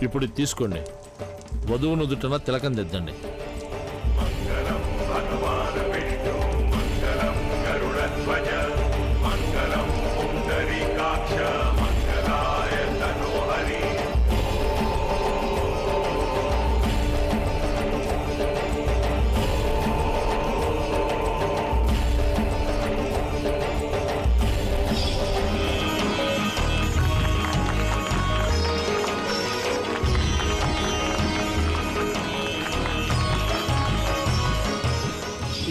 ఇప్పుడు ఇది తీసుకోండి. వధువు నుదుటన తిలకం దిద్దండి.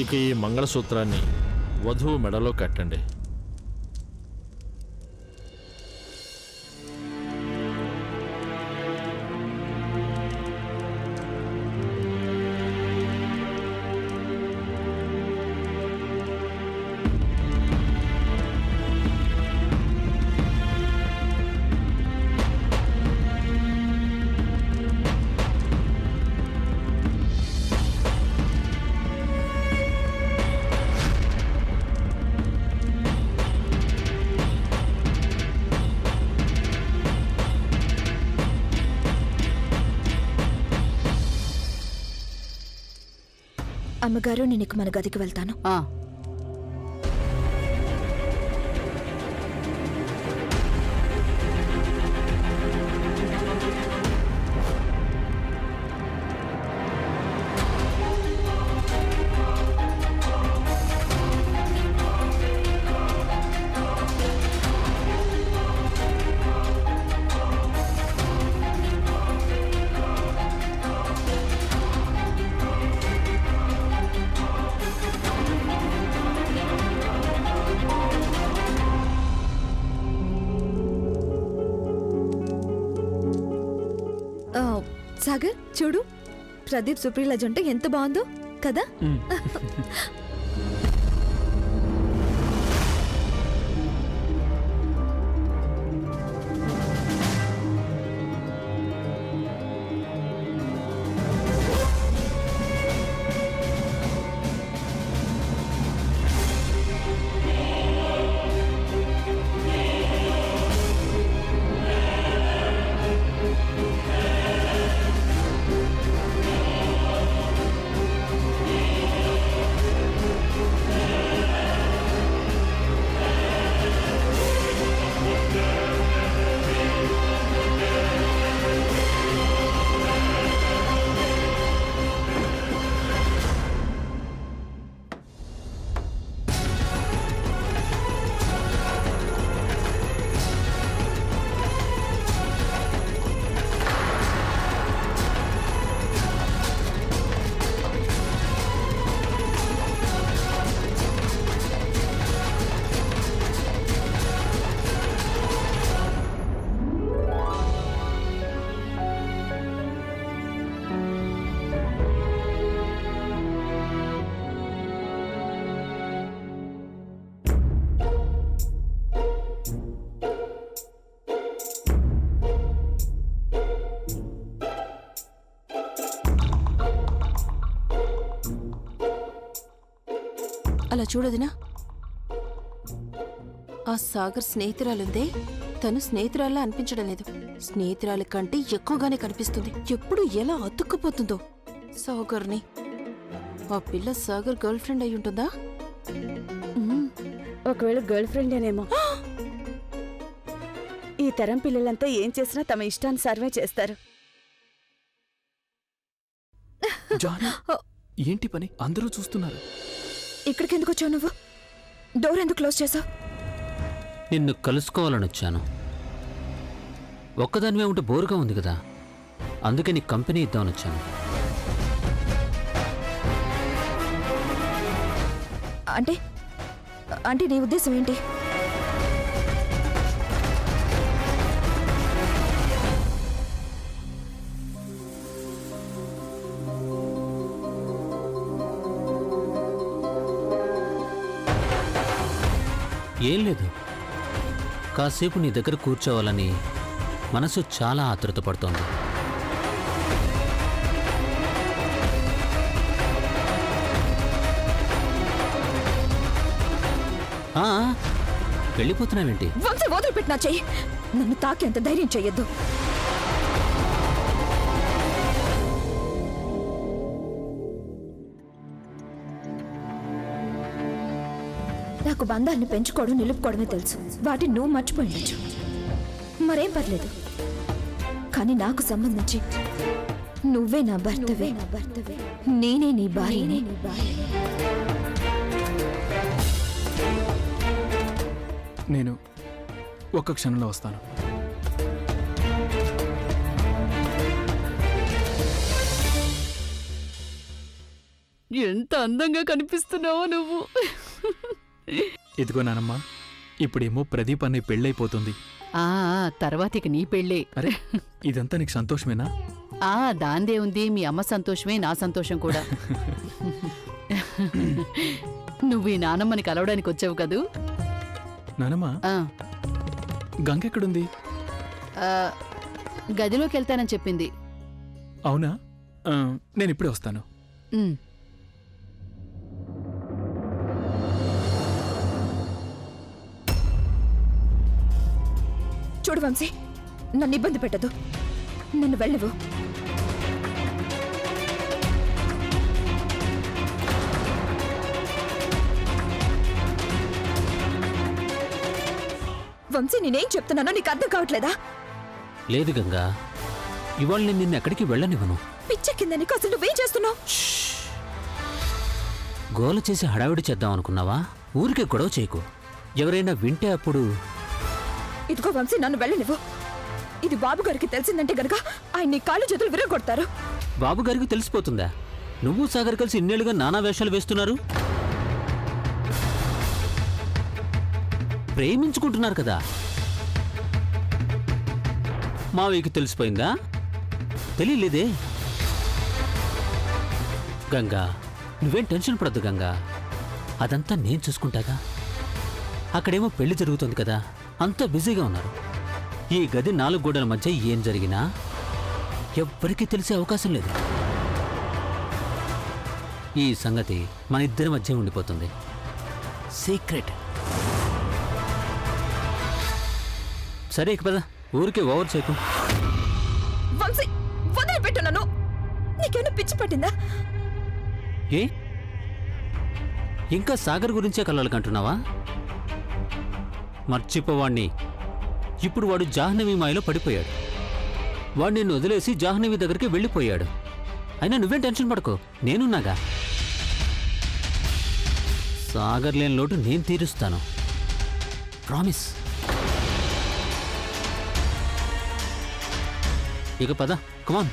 ఇక ఈ మంగళసూత్రాన్ని వధువు మెడలో కట్టండి. అమ్మగారు, నేను ఇక మన గదికి వెళ్తాను. సాగర్, చూడు, ప్రదీప్ సుప్రీల జంట ఎంత బాగుందో కదా. అలా చూడదునా, ఆ సాగర్ స్నేహితురాలుందే, తను స్నేహితురాల్లా అనిపించడం లేదు. స్నేహితురాలి కంటే ఎక్కువగానే కనిపిస్తుంది. ఎప్పుడు ఎలా అతుక్కుపోతుందో సాగర్ని. ఆ పిల్ల సాగర్ గర్ల్ ఫ్రెండ్ అయి ఉంటుందా? ఒకవేళ గర్ల్ ఫ్రెండేనేమో. ఈ తరం పిల్లలంతా ఏం చేసినా తమ ఇష్టానుసారమే చేస్తారు. ఏంటి పని? అందరూ చూస్తున్నారు. ఇక్కడికి ఎందుకు వచ్చావు నువ్వు? డోర్ ఎందుకు క్లోజ్ చేసావు? నిన్ను కలుసుకోవాలని వచ్చాను. ఒక్కదానివే ఉంటే బోరుగా ఉంది కదా, అందుకే నీకు కంపెనీ ఇద్దామని వచ్చాను. అంటే అంటే నీ ఉద్దేశం ఏంటి? ఏం లేదు, కాసేపు నీ దగ్గర కూర్చోవాలని మనసు చాలా ఆతృత పడుతోంది. వెళ్ళిపోతున్నావేంటి? వంశీ, వదిలిపెట్టినా చెయ్యి. నన్ను తాకేంత ధైర్యం చెయ్యొద్దు. నాకు బంధాన్ని పెంచుకోవడం నిలుపుకోవడమే తెలుసు. వాటిని నువ్వు మర్చిపోయిండొచ్చు, మరేం పర్లేదు. కానీ నాకు సంబంధించి నువ్వే నా భర్తవే, నేనే నీ భార్యనే. నేను ఒక్క క్షణంలో వస్తాను. ఎంత అందంగా కనిపిస్తున్నావో నువ్వు. ఇదిగో నానమ్మా, ఇప్పుడేమో ప్రదీప్ అనే పెళ్ళైపోతుంది. ఆ తర్వాత ఇక నీ పెళ్ళే. అరే, ఇదంతా నీకు సంతోషమేనా? దాందే ఉంది. మీ అమ్మ సంతోషమే నా సంతోషం కూడా. నువ్వు ఈ నానమ్మని కలవడానికి వచ్చావు కదూ. నానమ్మా, ఆ, గంగ ఎక్కడుంది? ఆ, గదిలోకి వెళ్తానని చెప్పింది. అవునా? నేను ఇప్పుడే వస్తాను. ఉమ్. చూడు వంశీ, నన్ను ఇబ్బంది పెట్టదు. నన్ను వెళ్ళవు. వంశీ, నేనేం చెప్తున్నానో నీకు అర్థం కావట్లేదా? లేదు గంగా, ఇవాళ నేను నిన్ను ఎక్కడికి వెళ్ళనివ్వను. పిచ్చెక్కిందా నీకు? అసలు నువ్వేం చేస్తున్నావు? గోల చేసి హడావిడి చేద్దాం అనుకున్నావా? ఊరికే గొడవ చేయకు. ఎవరైనా వింటే అప్పుడు. ఇదిగో వంశీ, నన్ను వెళ్ళనివ్వు. ఇది బాబు గారికి తెలిసిందంటే గనక ఆయన నీ కాళ్ళు చేతులు విరగొడతారు. బాబు గారికి తెలిసిపోతుందా? నువ్వు సాగర్ కలిసి ఇన్నేళ్లుగా నానా వేషాలు వేస్తున్నారు. ప్రేమించుకుంటున్నారు కదా. మావయ్యకి తెలిసిపోయిందా? తెలియలేదే. గంగా, నువ్వేం టెన్షన్ పడద్దు గంగా, అదంతా నేను చూసుకుంటాగా. అక్కడేమో పెళ్లి జరుగుతుంది కదా, అంతా బిజీగా ఉన్నారు. ఈ గది 4 గోడల మధ్య ఏం జరిగినా ఎవ్వరికీ తెలిసే అవకాశం లేదు. ఈ సంగతి మన ఇద్దరి మధ్య ఉండిపోతుంది, సీక్రెట్. సరే ఇక పద, ఊరికే ఓవర్ చేయకు. వంశీ, వదిలిపెట్టు నన్ను. నీకేమైనా పిచ్చి పట్టిందా? ఏ, ఇంకా సాగర్ గురించే కలలకంటున్నావా? మర్చిపోవాణ్ణి. ఇప్పుడు వాడు జాహ్నవి మాయలో పడిపోయాడు. వాడు నిన్ను వదిలేసి జాహ్నవి దగ్గరికి వెళ్ళిపోయాడు. అయినా నువ్వేం టెన్షన్ పడకు, నేనున్నాగా. సాగర్ లేని లోటు నేను తీరుస్తాను, ప్రామిస్. ఇక పద, కమాన్.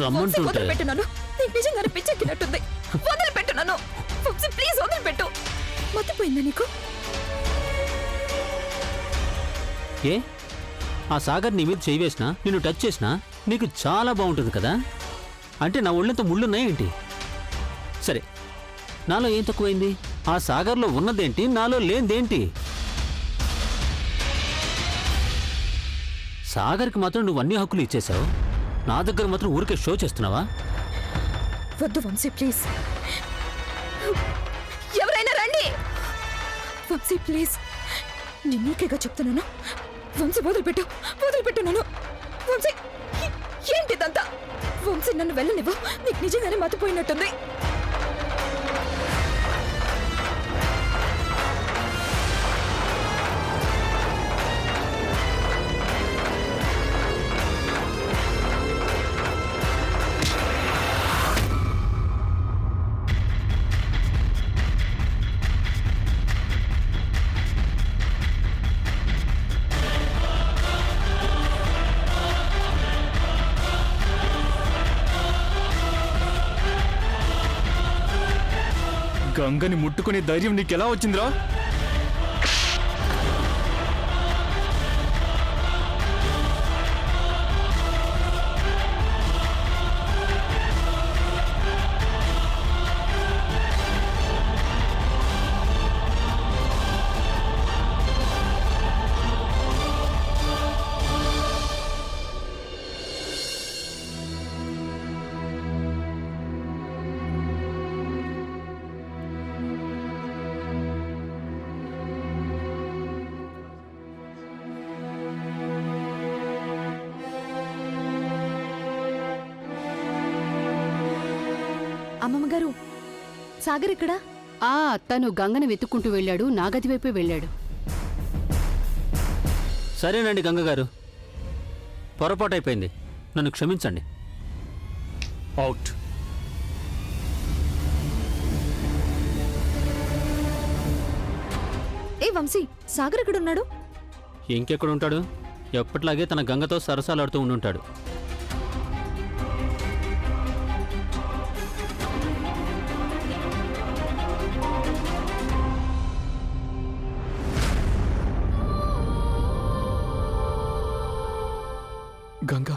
రమ్మంటుంటే వదిలిపెట్టు నన్ను. నీకు నిజంగానే పిచ్చెక్కినట్టుంది. వదిలిపెట్టు నన్ను. వంశీ, ప్లీజ్ వదిలిపెట్టు. మతిపోయిందా నీకు? ఏ, ఆ సాగర్ నీ మీద చేయి వేసినా, నిన్ను టచ్ చేసినా నీకు చాలా బాగుంటుంది కదా. అంటే నా ఒళ్ళంత ముళ్ళున్నాయేంటి? సరే, నాలో ఏం తక్కువైంది? ఆ సాగర్లో ఉన్నదేంటి, నాలో లేనిదేంటి? సాగర్కి మాత్రం నువ్వు అన్ని హక్కులు ఇచ్చేశావు, నా దగ్గర మాత్రం ఊరికే షో చేస్తున్నావా? వద్దు వంశీ, ప్లీజ్. ఎవరైనా రండి. వంశీ, ప్లీజ్. నేను నీకేగా చెప్తున్నాను. వంశీ, వదిలిపెట్టు. వదిలిపెట్టు నన్ను. వంశీ, ఏంటిదంతా? వంశీ, నన్ను వెళ్ళనివ్వు. నీకు నిజంగానే మతిపోయినట్టుంది. గంగని ముట్టుకునే ధైర్యం నీకెలా వచ్చిందిరా? అమ్మమ్మ గారు, సాగర్ ఎక్కడా? తను గంగని వెతుక్కుంటూ వెళ్ళాడు, నా గది వైపే వెళ్ళాడు. సరేనండి గంగగారు, పొరపాటు అయిపోయింది, నన్ను క్షమించండి. అవుట్. ఏ వంశీ, సాగర్ ఎక్కడున్నాడు? ఇంకెక్కడ ఉంటాడు? ఎప్పట్లాగే తన గంగతో సరసాలాడుతూ ఉండుంటాడు. గంగా,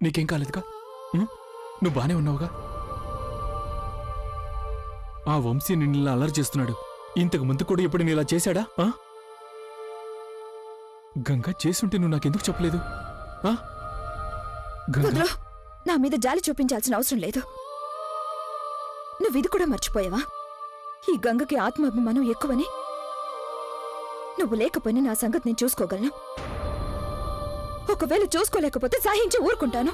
నీకేం కాలేదుగా? నువ్వు బానే ఉన్నావుగా? ఆ వంశీ నిన్ను అల్లరి చేస్తున్నాడు. ఇంతకు ముందు కూడా ఇప్పుడు నేను ఇలా చేశాడా? గంగా, చేసుంటే నువ్వు నాకెందుకు చెప్పలేదు? గంగా, వదలు. నా మీద జాలి చూపించాల్సిన అవసరం లేదు. నువ్వు ఇది కూడా మర్చిపోయావా? ఈ గంగకి ఆత్మాభిమానం ఎక్కువని. నువ్వు లేకపోయినా నా సంగతి నేను చూసుకోగలను. ఒకవేళ చూసుకోలేకపోతే సహించి ఊరుకుంటాను.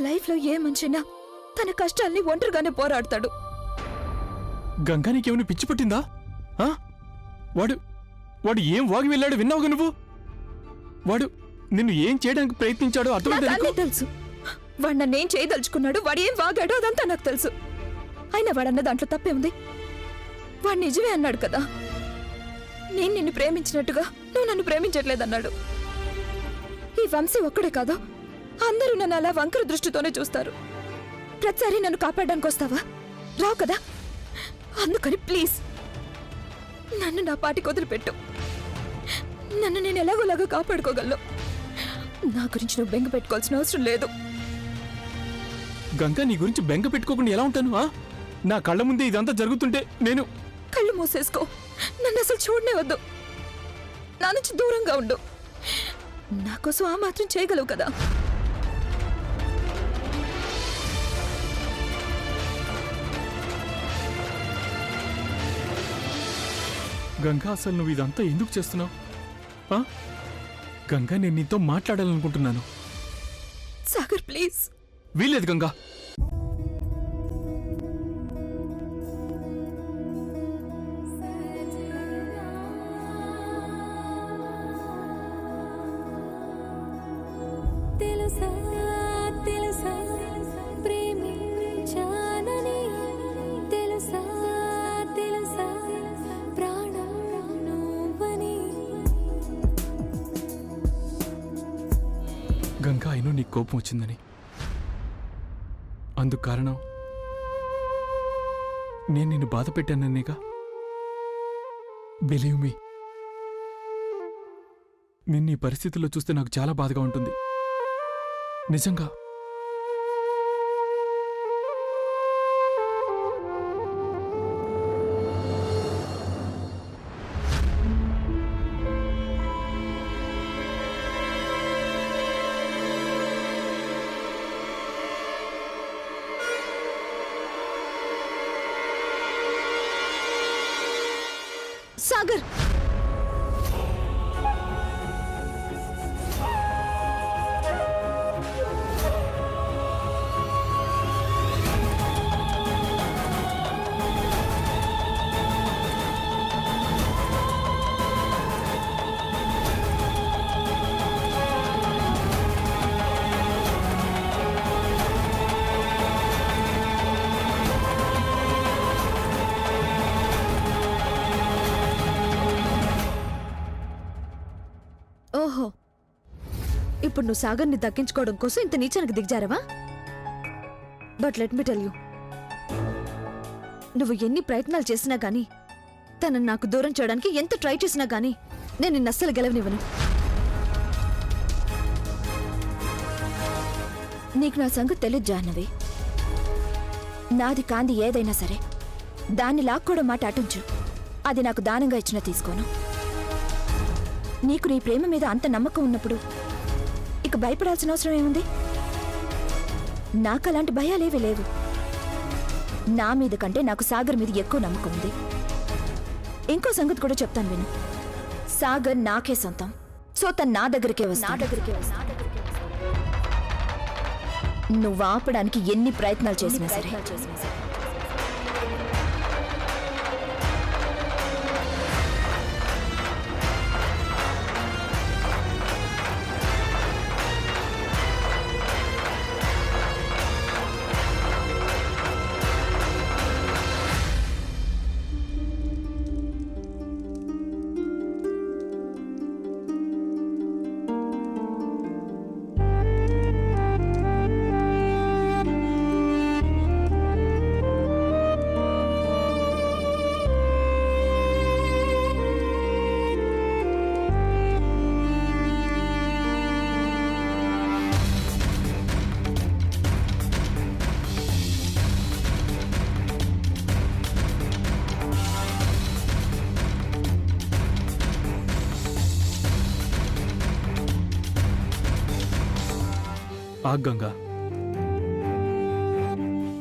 లైఫ్లో ఏ మనిషైనా తన కష్టాల్ని ఒంటరిగానే పోరాడతాడు. గంగా, నీకేమైనా పిచ్చి పట్టిందా? వాడు ఏం వాగి వెళ్ళాడు విన్నావుగా నువ్వు? వాడు నిన్ను ఏం చేయడానికి ప్రయత్నించాడో నాకు అర్థమైందా అన్నీ నీకు? తెలుసు. వాడు నన్నేం చేయదలుచుకున్నాడు, వాడు ఏం వాగాడో అదంతా నాకు తెలుసు. అయినా వాడన్న దాంట్లో తప్పే ఉంది. వాడు నిజమే అన్నాడు కదా. నేను నిన్ను ప్రేమించినట్టుగా నువ్వు నన్ను ప్రేమించట్లేదన్నాడు. ఈ వంశీ ఒక్కడే కాదు, అందరూ నన్ను అలా వంకర దృష్టితోనే చూస్తారు. ప్రతిసారి నన్ను కాపాడడానికి వస్తావా? రావు కదా. అందుకని ప్లీజ్ నన్ను నా పాటికి వదిలిపెట్టు. నన్ను నేను ఎలాగోలాగా కాపాడుకోగలను. నా గురించి నువ్వు బెంగ పెట్టుకోవాల్సిన అవసరం లేదు. గంగా, నీ గురించి బెంగ పెట్టుకోకుండా ఎలా ఉంటాను? నా కళ్ళ ముందే ఇదంతా జరుగుతుంటే నేను... కళ్ళు మూసేసుకో. నన్ను అసలు చూడనే వద్దు. నా నుంచి దూరంగా ఉండు. నా కోసం ఆ మాత్రం చేయగలవు కదా. గంగా, అసలు నువ్వు ఇదంతా ఎందుకు చేస్తున్నావు? గంగా, నేను నీతో మాట్లాడాలనుకుంటున్నాను. సాగర్ ప్లీజ్. వీల్లేదు గంగా. గంగా, అయినో నీకు కోపం వచ్చిందని. అందుకు కారణం నేను నిన్ను బాధ పెట్టాననేగా. బిలీవ్ మీ, నిన్ను ఈ పరిస్థితుల్లో చూస్తే నాకు చాలా బాధగా ఉంటుంది. నిజంగా. సాగర్, ఓహో, ఇప్పుడు నువ్వు సాగర్ని దక్కించుకోవడం కోసం ఇంత నీచానికి దిగజారవా? But let me tell you, నువ్వు ఎన్ని ప్రయత్నాలు చేసినా గానీ, తనని నాకు దూరం చేయడానికి ఎంత ట్రై చేసినా గానీ నేను నిన్ను అస్సలు గెలవనివ్వను. నీకు నా సంగతి తెలియదు జాహ్నవి. నాది కాంది ఏదైనా సరే దాన్ని లాక్కోవడం మాట అటుంచు. అది నాకు దానంగా ఇచ్చినా తీసుకోను. నీకు నీ ప్రేమ మీద అంత నమ్మకం ఉన్నప్పుడు ఇక భయపడాల్సిన అవసరం ఏముంది? నాకు అలాంటి భయాలేవీ లేవు. నా మీద కంటే నాకు సాగర్ మీద ఎక్కువ నమ్మకం ఉంది. ఇంకో సంగతి కూడా చెప్తాను విను. సాగర్ నాకే సొంతం. సో తను నా దగ్గరికే వస్తా. నువ్వు ఆపడానికి ఎన్ని ప్రయత్నాలు చేసినా సరే గంగా,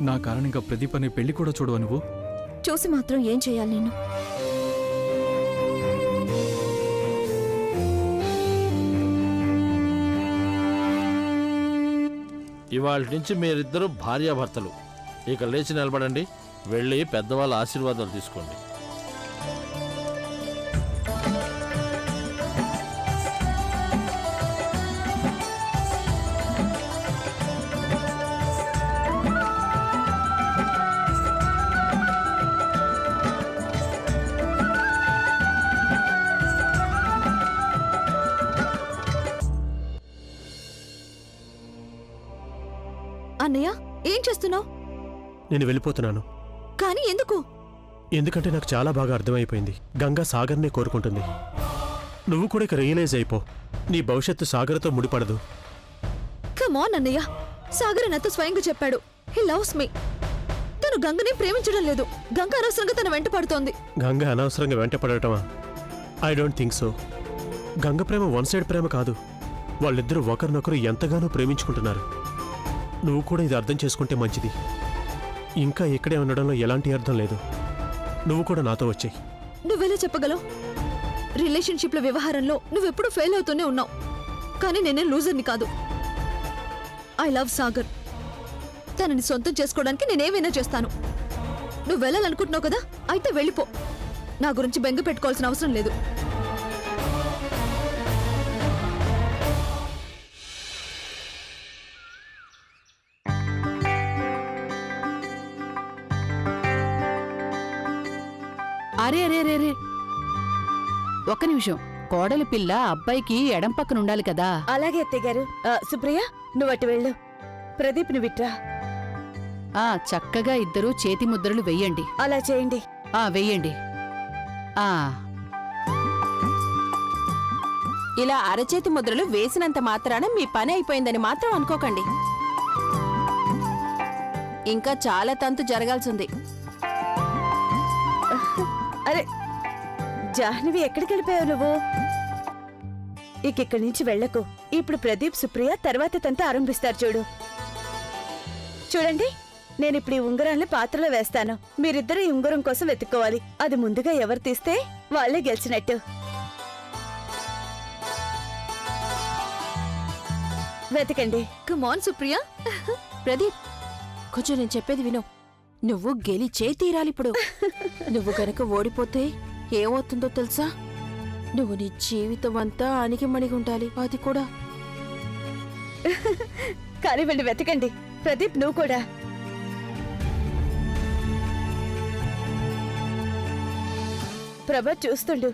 నా కారణంగా ప్రదీప్ అనే పెళ్లి కూడా చూడవు నువ్వు. చూసి మాత్రం ఏం చేయాలి నేను? ఇవాళ నుంచి మీరిద్దరూ భార్యాభర్తలు. ఇక లేచి నిలబడండి, వెళ్ళి పెద్దవాళ్ళ ఆశీర్వాదాలు తీసుకోండి. అన్నయ్య, ఏం చేస్తున్నావు? నేను వెళ్ళిపోతున్నాను. కానీ ఎందుకు? ఎందుకంటే నాకు చాలా బాగా అర్థమైపోయింది. గంగా సాగర్నే కోరుకుంటుంది. నువ్వు కూడా ఇక రియలైజ్ అయిపో. నీ భవిష్యత్తు సాగర్తో ముడిపడదు. కమాన్ అన్నయ్య, సాగర్ నాతో స్వయంగా చెప్పాడు, హీ లవ్స్ మీ. తను గంగని ప్రేమించడం లేదు. గంగ అనవసరంగా తన వెంట పడుతోంది. గంగ అనవసరంగా వెంట పడటమా? I don't think so. Ganga ప్రేమ వన్ సైడ్ ప్రేమ కాదు. వాళ్ళిద్దరూ ఒకరినొకరు ఎంతగానో ప్రేమించుకుంటున్నారు. నువ్వు కూడా ఇది అర్థం చేసుకుంటే మంచిది. ఇంకా ఇక్కడే ఉండడంలో ఎలాంటి అర్థం లేదు. నువ్వు కూడా నాతో వచ్చేయి. నువ్వెలా చెప్పగలవు? రిలేషన్షిప్ల వ్యవహారంలో నువ్వెప్పుడు ఫెయిల్ అవుతూనే ఉన్నావు. కానీ నేనే లూజర్ని కాదు. I love Sagar. తనని సొంతం చేసుకోవడానికి నేనేమైనా చేస్తాను. నువ్వు వెళ్ళాలనుకుంటున్నావు కదా, అయితే వెళ్ళిపో. నా గురించి బెంగ పెట్టుకోవాల్సిన అవసరం లేదు. అరే అరే అరే అరే, ఒక్క నిమిషం. కోడలి పిల్ల అబ్బాయికి ఎడం పక్కన ఉండాలి కదా. అలాగే అత్తయ్య గారు. సుప్రియ, నువ్వు అటు వెళ్ళు. ప్రదీప్ ను విట్రా. చక్కగా ఇద్దరూ చేతి ముద్రలు వెయ్యండి. అలా చేయండి. వెయ్యండి. ఇలా అరచేతి ముద్రలు వేసినంత మాత్రాన మీ పని అయిపోయిందని మాత్రం అనుకోకండి. ఇంకా చాలా తంతు జరగాల్సింది. అరే జాహ్నవి, ఎక్కడికి వెళ్ళిపోయావు నువ్వు? ఇక్కడి నుంచి వెళ్ళకు. ఇప్పుడు ప్రదీప్, సుప్రియ తర్వాత తంతా ఆరంభిస్తారు. చూడండి, నేను ఇప్పుడు ఈ ఉంగరాన్ని పాత్రలో వేస్తాను. మీరిద్దరు ఈ ఉంగరం కోసం వెతుక్కోవాలి. అది ముందుగా ఎవరు తీస్తే వాళ్ళే గెలిచినట్టు. వెతకండి. కమాన్ సుప్రియ. ప్రదీప్, కొంచెం నేను చెప్పేది విను. నువ్వు గెలిచే తీరాలిప్పుడు. నువ్వు గనక ఓడిపోతే ఏమవుతుందో తెలుసా? నువ్వు నీ జీవితం అంతా అణిగిమణిగి ఉండాలి. అది కూడా. కానీ వెళ్ళి వెతకండి. ప్రదీప్, నువ్వు కూడా. ప్రభా చూస్తుండు.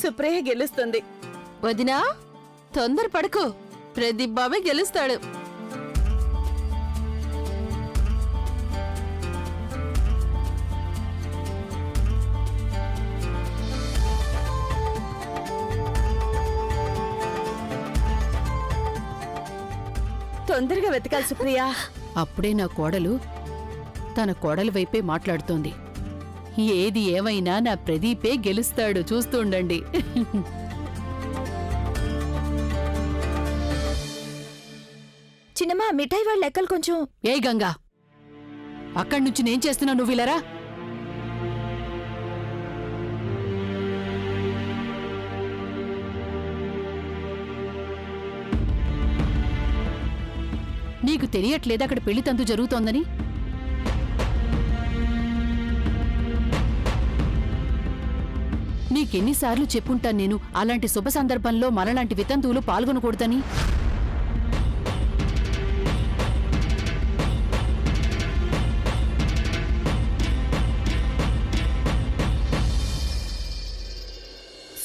సుప్రియ గెలుస్తుంది. వదినా, తొందర పడుకో. ప్రదీప్ బాబే గెలుస్తాడు. తొందరగా వెతకాలి సుప్రియ. అప్పుడే నా కోడలు తన కోడలి వైపే మాట్లాడుతోంది. ఏది ఏమైనా నా ప్రదీపే గెలుస్తాడు, చూస్తూ ఉండండి. చిన్నమ్మా, మిఠాయి వాళ్ళ లెక్కలు కొంచెం. ఏ గంగా, అక్కడి నుంచి నేను చేస్తున్నా, నువ్వు ఇలారా. నీకు తెలియట్లేదు అక్కడ పెళ్లి తంతు జరుగుతోందని? నీకెన్నిసార్లు చెప్పుంటాను నేను అలాంటి శుభ సందర్భంలో మనలాంటి వితంతువులు పాల్గొనకూడదని?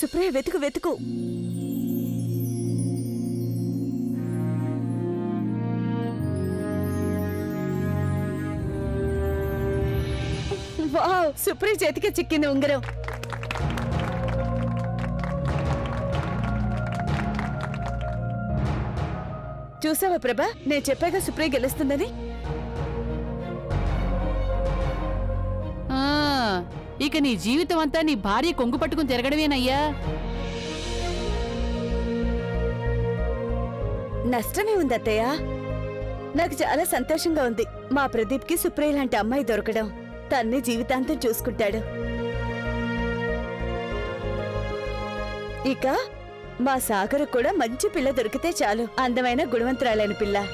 సుప్రియ వెతుకు వెతుకు. వావ్, సుప్రియ చేతికి చిక్కింది ఉంగరం. చూసావా ప్రభా, నేను చెప్పాగా సుప్రియ గెలుస్తుందని. ఆ, ఇక నీ జీవితం అంతా నీ భార్య కొంగు పట్టుకుని తిరగడమేనయ్యా. నష్టమే ఉంది అత్తయ్య. నాకు చాలా సంతోషంగా ఉంది. మా ప్రదీప్కి సుప్రియ లాంటి అమ్మాయి దొరకడం. తన్ని జీవితాంతం చూసుకుంటాడు. ఇక మా సాగర్ కూడా మంచి పిల్ల దొరికితే చాలు. అందమైన గుణవంతురాలైన పిల్ల.